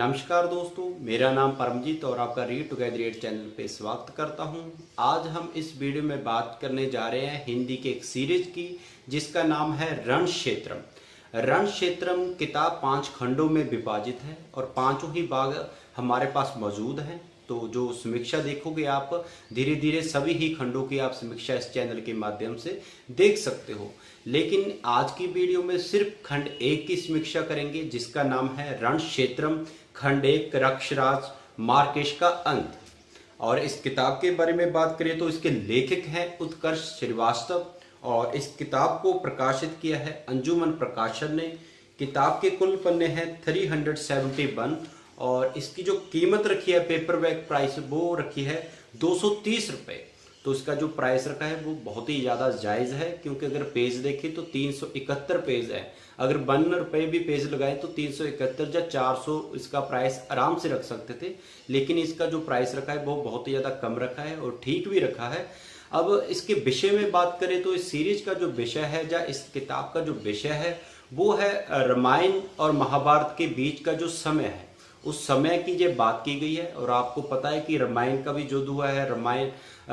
नमस्कार दोस्तों, मेरा नाम परमजीत और आपका रीड टुगेदर एट चैनल पे स्वागत करता हूं। आज हम इस वीडियो में बात करने जा रहे हैं हिंदी के एक सीरीज की जिसका नाम है रणक्षेत्रम। रणक्षेत्रम किताब 5 खंडों में विभाजित है और पांचों ही भाग हमारे पास मौजूद हैं। तो जो समीक्षा देखोगे आप धीरे धीरे सभी ही खंडों की आप समीक्षा इस चैनल के माध्यम से देख सकते हो। लेकिन आज की वीडियो में सिर्फ खंड 1 की समीक्षा करेंगे जिसका नाम है रणक्षेत्रम खंड 1 रक्षराज मार्केश का अंत। और इस किताब के बारे में बात करें तो इसके लेखक हैं उत्कर्ष श्रीवास्तव और इस किताब को प्रकाशित किया है अंजुमन प्रकाशन ने। किताब के कुल पन्ने हैं 371 और इसकी जो कीमत रखी है पेपर बैक प्राइस वो रखी है 230 रुपये। तो इसका जो प्राइस रखा है वो बहुत ही ज़्यादा जायज़ है, क्योंकि अगर पेज देखें तो 371 पेज है। अगर 52 रुपये भी पेज लगाए तो 371 या 400 इसका प्राइस आराम से रख सकते थे, लेकिन इसका जो प्राइस रखा है वो बहुत ही ज़्यादा कम रखा है और ठीक भी रखा है। अब इसके विषय में बात करें तो इस सीरीज का जो विषय है या इस किताब का जो विषय है वो है रामायण और महाभारत के बीच का जो समय है उस समय की ये बात की गई है। और आपको पता है कि रामायण का भी युद्ध हुआ है, रामायण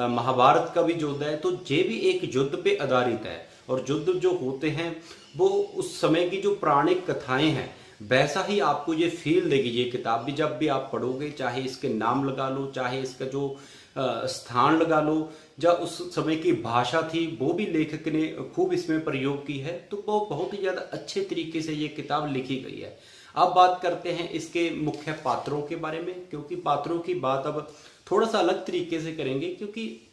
महाभारत का भी युद्ध है, तो ये भी एक युद्ध पे आधारित है। और युद्ध जो होते हैं वो उस समय की जो पौराणिक कथाएं हैं वैसा ही आपको ये फील देगी ये किताब भी। जब भी आप पढ़ोगे, चाहे इसके नाम लगा लो, चाहे इसका जो स्थान लगा लो, या उस समय की भाषा थी वो भी लेखक ने खूब इसमें प्रयोग की है। तो वो बहुत ही ज़्यादा अच्छे तरीके से ये किताब लिखी गई है। अब बात करते हैं इसके मुख्य पात्रों के बारे में, क्योंकि पात्रों की बात अब थोड़ा सा अलग तरीके से करेंगे, क्योंकि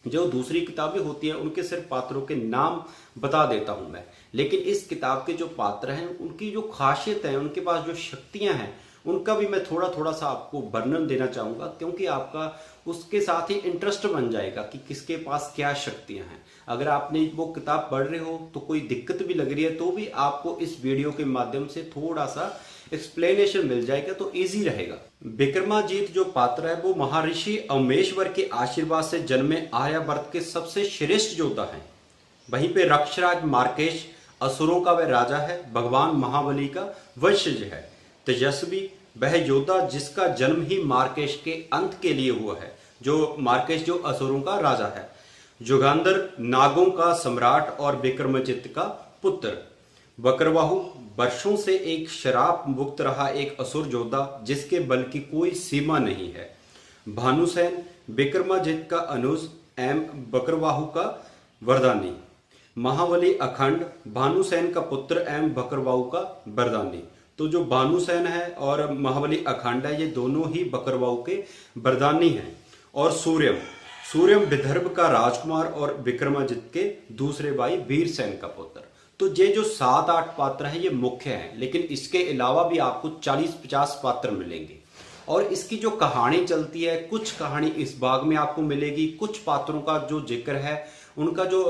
जो दूसरी किताबें होती हैं उनके सिर्फ पात्रों के नाम बता देता हूं मैं, लेकिन इस किताब के जो पात्र हैं उनकी जो खासियत है, उनके पास जो शक्तियां हैं उनका भी मैं थोड़ा थोड़ा सा आपको वर्णन देना चाहूंगा, क्योंकि आपका उसके साथ ही इंटरेस्ट बन जाएगा कि किसके पास क्या शक्तियां हैं। अगर आपने वो किताब पढ़ रहे हो तो कोई दिक्कत भी लग रही है तो भी आपको इस वीडियो के माध्यम से थोड़ा सा एक्सप्लेनेशन मिल जाएगा तो इजी रहेगा। विक्रमाजीत जो पात्र है वो महर्षि अमेश्वर के आशीर्वाद से जन्मे आर्यावर्त के सबसे श्रेष्ठ योद्धा हैं। वहीं पे रक्षराज मार्केश असुरों का वह राजा है, भगवान महाबली का वंशज है। तेजस्वी वह योद्धा जिसका जन्म ही मार्केश के अंत के लिए हुआ है, जो मार्केश जो असुरों का राजा है। युगांधर नागों का सम्राट और विक्रमादित्य का पुत्र। बकरवाहु वर्षों से एक शराब मुक्त रहा एक असुर योद्धा जिसके बल की कोई सीमा नहीं है। भानुसेन विक्रमादित्य का अनुज एवं बकरवाहु का वरदानी। महाबली अखंड भानुसेन का पुत्र एवं बकरवाहु का वरदानी। तो जो भानुसेन है और महाबली अखंड है ये दोनों ही बकरवाहु के वरदानी हैं। और सूर्यम विदर्भ का राजकुमार और विक्रमादित्य के दूसरे भाई वीरसेन का पुत्र। तो ये जो 7-8 पात्र हैं ये मुख्य हैं, लेकिन इसके अलावा भी आपको 40-50 पात्र मिलेंगे। और इसकी जो कहानी चलती है, कुछ कहानी इस भाग में आपको मिलेगी, कुछ पात्रों का जो जिक्र है उनका जो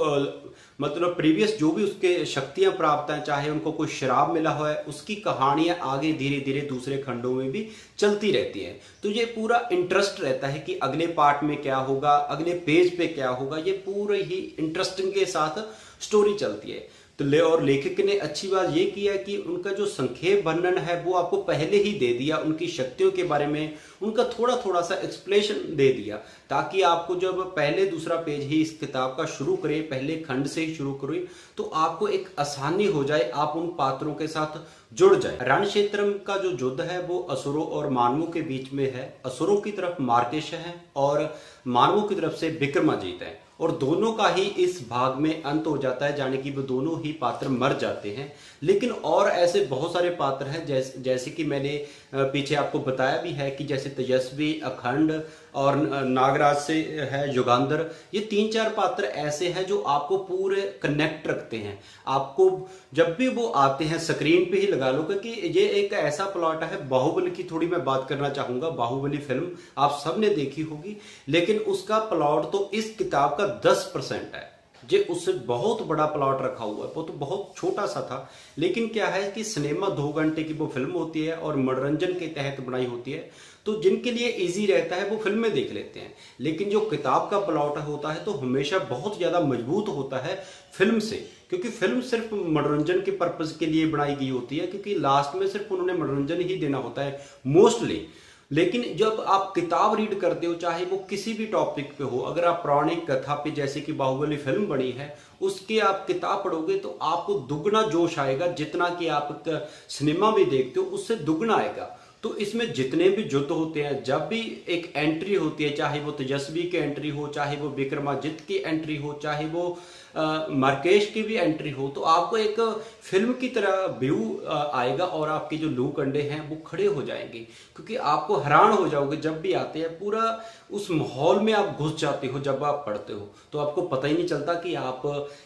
मतलब प्रीवियस जो भी उसके शक्तियां प्राप्त हैं, चाहे उनको कोई शराब मिला हुआ है, उसकी कहानियां आगे धीरे धीरे दूसरे खंडों में भी चलती रहती हैं। तो ये पूरा इंटरेस्ट रहता है कि अगले पार्ट में क्या होगा, अगले पेज पे क्या होगा, ये पूरे ही इंटरेस्टिंग के साथ स्टोरी चलती है। तो और लेखक ने अच्छी बात ये की है कि उनका जो संक्षेप वर्णन है वो आपको पहले ही दे दिया, उनकी शक्तियों के बारे में उनका थोड़ा थोड़ा सा एक्सप्लेनेशन दे दिया, ताकि आपको जब पहले दूसरा पेज ही इस किताब का शुरू करें, पहले खंड से ही शुरू करें, तो आपको एक आसानी हो जाए, आप उन पात्रों के साथ जुड़ जाए। रणक्षेत्रम का जो युद्ध है वो असुरों और मानवों के बीच में है। असुरों की तरफ मार्केश है और मानवों की तरफ से विक्रमाजीत है, और दोनों का ही इस भाग में अंत हो जाता है, यानी कि वो दोनों ही पात्र मर जाते हैं। लेकिन और ऐसे बहुत सारे पात्र हैं जैसे कि मैंने पीछे आपको बताया भी है कि जैसे तेजस्वी, अखंड और नागराज से है युगांधर। ये 3-4 पात्र ऐसे हैं जो आपको पूरे कनेक्ट रखते हैं। आपको जब भी वो आते हैं स्क्रीन पे ही लगा लो, क्योंकि ये एक ऐसा प्लॉट है। बाहुबली की थोड़ी मैं बात करना चाहूंगा। बाहुबली फिल्म आप सबने देखी होगी, लेकिन उसका प्लॉट तो इस किताब का 10% है। जे उससे बहुत बड़ा प्लॉट रखा हुआ है, वो तो बहुत छोटा सा था। लेकिन क्या है कि सिनेमा 2 घंटे की वो फिल्म होती है और मनोरंजन के तहत बनाई होती है, तो जिनके लिए इजी रहता है वो फिल्में देख लेते हैं, लेकिन जो किताब का प्लॉट होता है तो हमेशा बहुत ज़्यादा मजबूत होता है फिल्म से, क्योंकि फिल्म सिर्फ मनोरंजन के पर्पज़ के लिए बनाई गई होती है, क्योंकि लास्ट में सिर्फ उन्होंने मनोरंजन ही देना होता है मोस्टली। लेकिन जब आप किताब रीड करते हो, चाहे वो किसी भी टॉपिक पे हो, अगर आप पौराणिक कथा पे जैसे कि बाहुबली फिल्म बनी है उसकी आप किताब पढ़ोगे तो आपको दुगना जोश आएगा, जितना कि आप सिनेमा में देखते हो उससे दुगना आएगा। तो इसमें जितने भी युद्ध होते हैं, जब भी एक एंट्री होती है, चाहे वो तेजस्वी की एंट्री हो, चाहे वो विक्रमादित्य की एंट्री हो, चाहे वो मार्केश की भी एंट्री हो, तो आपको एक फिल्म की तरह व्यू आएगा और आपके जो लू कंडे हैं वो खड़े हो जाएंगे, क्योंकि आपको हैरान हो जाओगे जब भी आते हैं। पूरा उस माहौल में आप घुस जाते हो जब आप पढ़ते हो, तो आपको पता ही नहीं चलता कि आप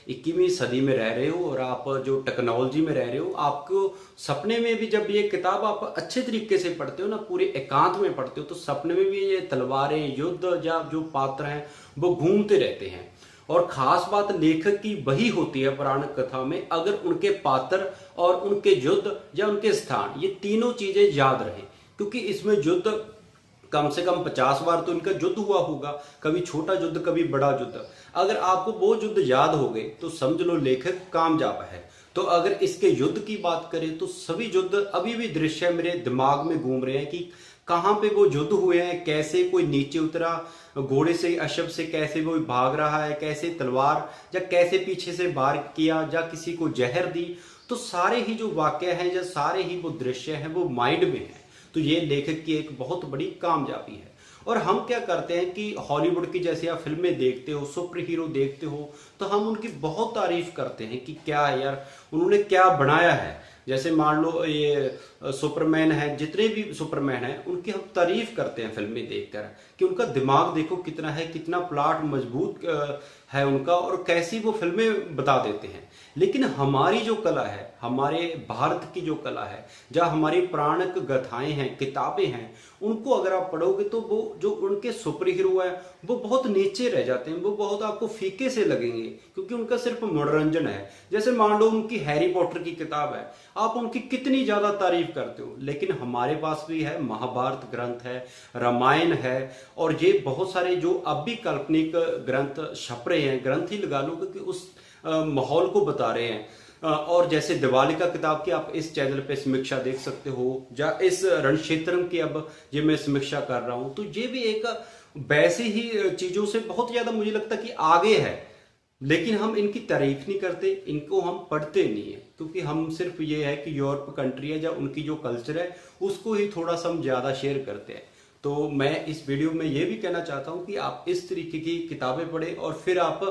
21वीं सदी में रह रहे हो और आप जो टेक्नोलॉजी में रह रहे हो। आपको सपने में भी जब ये किताब आप अच्छे तरीके से पढ़ते हो ना, पूरे एकांत में पढ़ते हो, तो सपने में भी ये तलवारें, युद्ध या जो पात्र हैं वो घूमते रहते हैं। और खास बात लेखक की वही होती है पौराणिक कथा में, अगर उनके पात्र और उनके युद्ध या उनके स्थान, ये तीनों चीजें याद रहे, क्योंकि इसमें युद्ध कम से कम 50 बार तो इनका युद्ध हुआ होगा, कभी छोटा युद्ध कभी बड़ा युद्ध। अगर आपको वो युद्ध याद हो गए तो समझ लो लेखक कामयाब है। तो अगर इसके युद्ध की बात करें तो सभी युद्ध अभी भी दृश्य मेरे दिमाग में घूम रहे हैं कि कहाँ पे वो युद्ध हुए हैं, कैसे कोई नीचे उतरा घोड़े से, अशब से कैसे वो भाग रहा है, कैसे तलवार या कैसे पीछे से वार किया या किसी को जहर दी। तो सारे ही जो वाक्य हैं या सारे ही वो दृश्य हैं वो माइंड में है। तो ये लेखक की एक बहुत बड़ी कामयाबी है। और हम क्या करते हैं कि हॉलीवुड की जैसे आप फिल्में देखते हो, सुपर हीरो देखते हो, तो हम उनकी बहुत तारीफ करते हैं कि क्या है यार, उन्होंने क्या बनाया है। जैसे मान लो ये सुपरमैन है, जितने भी सुपरमैन हैं उनकी हम तारीफ करते हैं फिल्में देखकर कि उनका दिमाग देखो कितना है, कितना प्लॉट मजबूत है उनका, और कैसी वो फिल्में बता देते हैं। लेकिन हमारी जो कला है, हमारे भारत की जो कला है, जहाँ हमारी पौराणिक गाथाएं हैं, किताबें हैं, उनको अगर आप पढ़ोगे तो वो जो उनके सुपर हीरो है वो बहुत नीचे रह जाते हैं, वो बहुत आपको फीके से लगेंगे, क्योंकि उनका सिर्फ मनोरंजन है। जैसे मान लो उनकी हैरी पॉटर की किताब है, आप उनकी कितनी ज्यादा तारीफ करते हो, लेकिन हमारे पास भी है, महाभारत ग्रंथ है, रामायण है, और ये बहुत सारे जो अब भी काल्पनिक ग्रंथ छप रहे हैं, ग्रंथ ही लगा लो, क्योंकि उस माहौल को बता रहे हैं। और जैसे दिवाली का किताब की आप इस चैनल पे समीक्षा देख सकते हो, या इस रणक्षेत्रम की अब ये मैं समीक्षा कर रहा हूं, तो ये भी एक वैसे ही चीजों से बहुत ज्यादा मुझे लगता कि आगे है। लेकिन हम इनकी तारीफ नहीं करते, इनको हम पढ़ते नहीं है, क्योंकि हम सिर्फ ये है कि यूरोप कंट्री है या उनकी जो कल्चर है उसको ही थोड़ा सा हम ज्यादा शेयर करते हैं। तो मैं इस वीडियो में ये भी कहना चाहता हूं कि आप इस तरीके की किताबें पढ़ें और फिर आप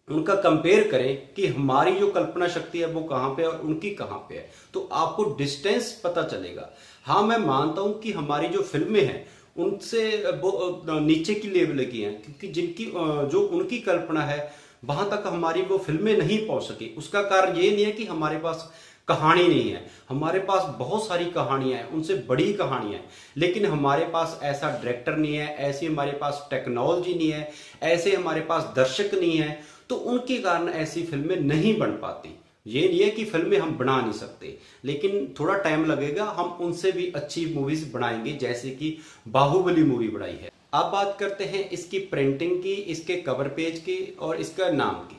उनका कंपेयर करें कि हमारी जो कल्पना शक्ति है वो कहाँ पे है और उनकी कहाँ पे है, तो आपको डिस्टेंस पता चलेगा। हाँ, मैं मानता हूं कि हमारी जो फिल्में हैं उनसे वो नीचे की लेवल की हैं, क्योंकि जिनकी जो उनकी कल्पना है वहां तक हमारी वो फिल्में नहीं पहुंच सकी। उसका कारण ये नहीं है कि हमारे पास कहानी नहीं है, हमारे पास बहुत सारी कहानियां हैं, उनसे बड़ी कहानियां हैं, लेकिन हमारे पास ऐसा डायरेक्टर नहीं है, ऐसी हमारे पास टेक्नोलॉजी नहीं है, ऐसे हमारे पास दर्शक नहीं है, तो उनके कारण ऐसी फिल्में नहीं बन पाती। ये नहीं है कि फिल्में हम बना नहीं सकते, लेकिन थोड़ा टाइम लगेगा, हम उनसे भी अच्छी मूवीज बनाएंगे, जैसे कि बाहुबली मूवी बनाई है। अब बात करते हैं इसकी प्रिंटिंग की, इसके कवर पेज की और इसका नाम की।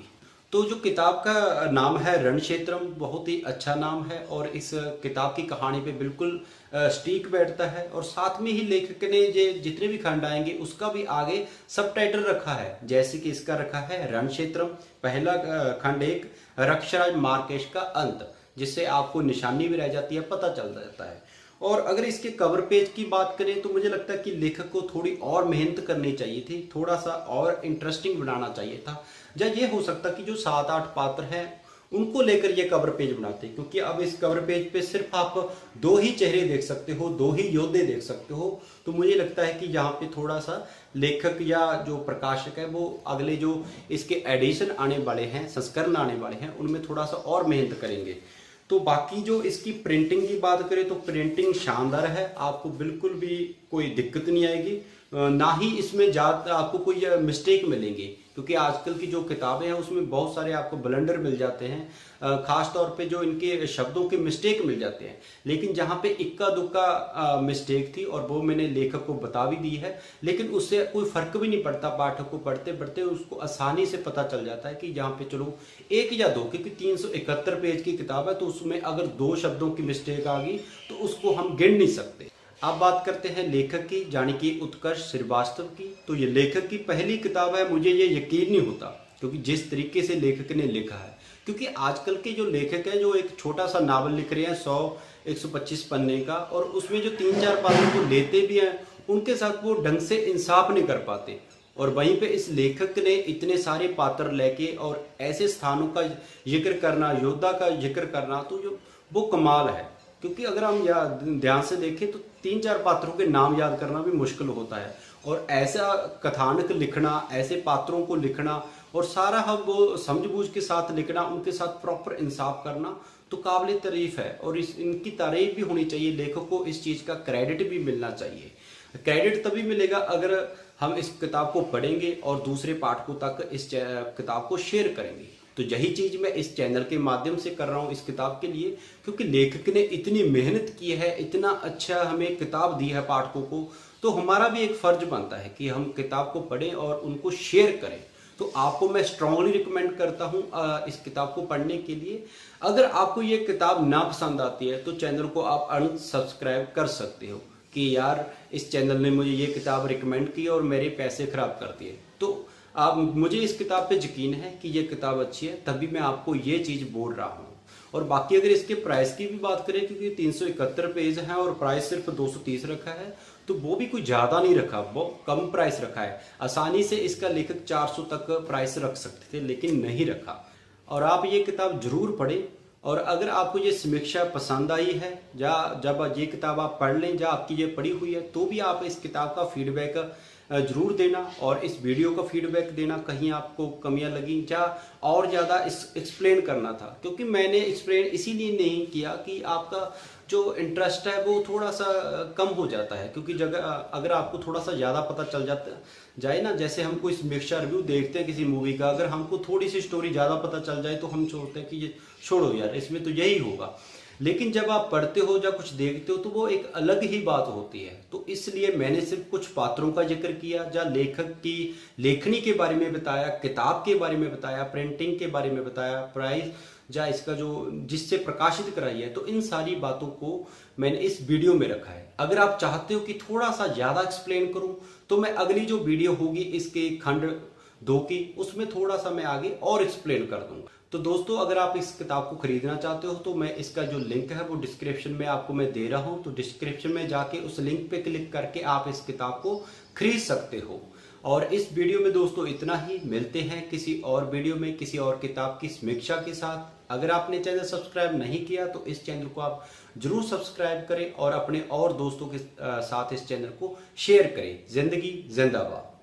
तो जो किताब का नाम है रणक्षेत्रम, बहुत ही अच्छा नाम है और इस किताब की कहानी पे बिल्कुल स्टीक बैठता है। और साथ में ही लेखक ने ये जितने भी खंड आएंगे उसका भी आगे सबटाइटल रखा है, जैसे कि इसका रखा है रणक्षेत्रम पहला खंड 1, रक्षराज मार्केश का अंत, जिससे आपको निशानी भी रह जाती है, पता चल जाता है। और अगर इसके कवर पेज की बात करें तो मुझे लगता है कि लेखक को थोड़ी और मेहनत करनी चाहिए थी, थोड़ा सा और इंटरेस्टिंग बनाना चाहिए था। या ये हो सकता कि जो 7-8 पात्र हैं उनको लेकर ये कवर पेज बनाते, क्योंकि अब इस कवर पेज पे सिर्फ आप 2 ही चेहरे देख सकते हो, 2 ही योद्धे देख सकते हो। तो मुझे लगता है कि यहाँ पे थोड़ा सा लेखक या जो प्रकाशक है वो अगले जो इसके एडिशन आने वाले हैं, संस्करण आने वाले हैं, उनमें थोड़ा सा और मेहनत करेंगे। तो बाकी जो इसकी प्रिंटिंग की बात करें तो प्रिंटिंग शानदार है, आपको बिल्कुल भी कोई दिक्कत नहीं आएगी। ना ही इसमें ज़्यादा आपको कोई मिस्टेक मिलेंगे, क्योंकि आजकल की जो किताबें हैं उसमें बहुत सारे आपको ब्लंडर मिल जाते हैं, खास तौर पे जो इनके शब्दों के मिस्टेक मिल जाते हैं। लेकिन जहाँ पे इक्का दुक्का मिस्टेक थी और वो मैंने लेखक को बता भी दी है, लेकिन उससे कोई फर्क भी नहीं पड़ता, पाठक को पढ़ते पढ़ते उसको आसानी से पता चल जाता है कि यहाँ पे चलो एक या दो, क्योंकि 371 पेज की किताब है तो उसमें अगर 2 शब्दों की मिस्टेक आ गई तो उसको हम गिन नहीं सकते। अब बात करते हैं लेखक की, यानी कि उत्कर्ष श्रीवास्तव की। तो ये लेखक की पहली किताब है, मुझे ये यकीन नहीं होता क्योंकि जिस तरीके से लेखक ने लिखा है, क्योंकि आजकल के जो लेखक हैं जो एक छोटा सा नावल लिख रहे हैं 100-125 पन्ने का, और उसमें जो 3-4 पात्रों को लेते भी हैं उनके साथ वो ढंग से इंसाफ नहीं कर पाते। और वहीं पे इस लेखक ने इतने सारे पात्र लेके और ऐसे स्थानों का जिक्र करना, योद्धा का जिक्र करना, तो जो वो कमाल है। क्योंकि अगर हम ध्यान से देखें तो 3-4 पात्रों के नाम याद करना भी मुश्किल होता है, और ऐसा कथानक लिखना, ऐसे पात्रों को लिखना और सारा हम वो समझबूझ के साथ लिखना, उनके साथ प्रॉपर इंसाफ करना, तो काबिल तारीफ है। और इनकी तारीफ भी होनी चाहिए, लेखक को इस चीज़ का क्रेडिट भी मिलना चाहिए। क्रेडिट तभी मिलेगा अगर हम इस किताब को पढ़ेंगे और दूसरे पाठकों तक इस किताब को शेयर करेंगे। तो यही चीज़ मैं इस चैनल के माध्यम से कर रहा हूँ इस किताब के लिए, क्योंकि लेखक ने इतनी मेहनत की है, इतना अच्छा हमें किताब दी है पाठकों को, तो हमारा भी एक फ़र्ज बनता है कि हम किताब को पढ़ें और उनको शेयर करें। तो आपको मैं स्ट्रांगली रिकमेंड करता हूँ इस किताब को पढ़ने के लिए। अगर आपको ये किताब ना पसंद आती है तो चैनल को आप अनसब्सक्राइब कर सकते हो कि यार इस चैनल ने मुझे ये किताब रिकमेंड की और मेरे पैसे खराब कर दिए। तो आप, मुझे इस किताब पे यकीन है कि ये किताब अच्छी है, तभी मैं आपको ये चीज़ बोल रहा हूँ। और बाकी अगर इसके प्राइस की भी बात करें, क्योंकि 371 पेज हैं और प्राइस सिर्फ 230 रखा है, तो वो भी कोई ज़्यादा नहीं रखा, वो कम प्राइस रखा है। आसानी से इसका लेखक 400 तक प्राइस रख सकते थे, लेकिन नहीं रखा। और आप ये किताब जरूर पढ़ें। और अगर आपको ये समीक्षा पसंद आई है, या जब ये किताब आप पढ़ लें, या आपकी ये पढ़ी हुई है, तो भी आप इस किताब का फीडबैक जरूर देना, और इस वीडियो का फीडबैक देना कहीं आपको कमियां लगी या और ज़्यादा एक्सप्लेन करना था। क्योंकि मैंने एक्सप्लेन इसीलिए नहीं किया कि आपका जो इंटरेस्ट है वो थोड़ा सा कम हो जाता है, क्योंकि अगर आपको थोड़ा सा ज़्यादा पता चल जाए ना, जैसे हम कोई समीक्षा रिव्यू देखते हैं किसी मूवी का, अगर हमको थोड़ी सी स्टोरी ज़्यादा पता चल जाए तो हम सोचते हैं कि ये छोड़ो यार, इसमें तो यही होगा। लेकिन जब आप पढ़ते हो या कुछ देखते हो तो वो एक अलग ही बात होती है। तो इसलिए मैंने सिर्फ कुछ पात्रों का जिक्र किया, या लेखक की लेखनी के बारे में बताया, किताब के बारे में बताया, प्रिंटिंग के बारे में बताया, प्राइस या इसका जो जिससे प्रकाशित कराई है, तो इन सारी बातों को मैंने इस वीडियो में रखा है। अगर आप चाहते हो कि थोड़ा सा ज़्यादा एक्सप्लेन करूं, तो मैं अगली जो वीडियो होगी इसके खंड 2 की, उसमें थोड़ा सा मैं आगे और एक्सप्लेन कर दूंगा। तो दोस्तों, अगर आप इस किताब को खरीदना चाहते हो तो मैं इसका जो लिंक है वो डिस्क्रिप्शन में आपको मैं दे रहा हूं, तो डिस्क्रिप्शन में जाके उस लिंक पे क्लिक करके आप इस किताब को खरीद सकते हो। और इस वीडियो में दोस्तों इतना ही, मिलते हैं किसी और वीडियो में किसी और किताब की समीक्षा के साथ। अगर आपने चैनल सब्सक्राइब नहीं किया तो इस चैनल को आप जरूर सब्सक्राइब करें और अपने और दोस्तों के साथ इस चैनल को शेयर करें। जिंदगी जिंदाबाद।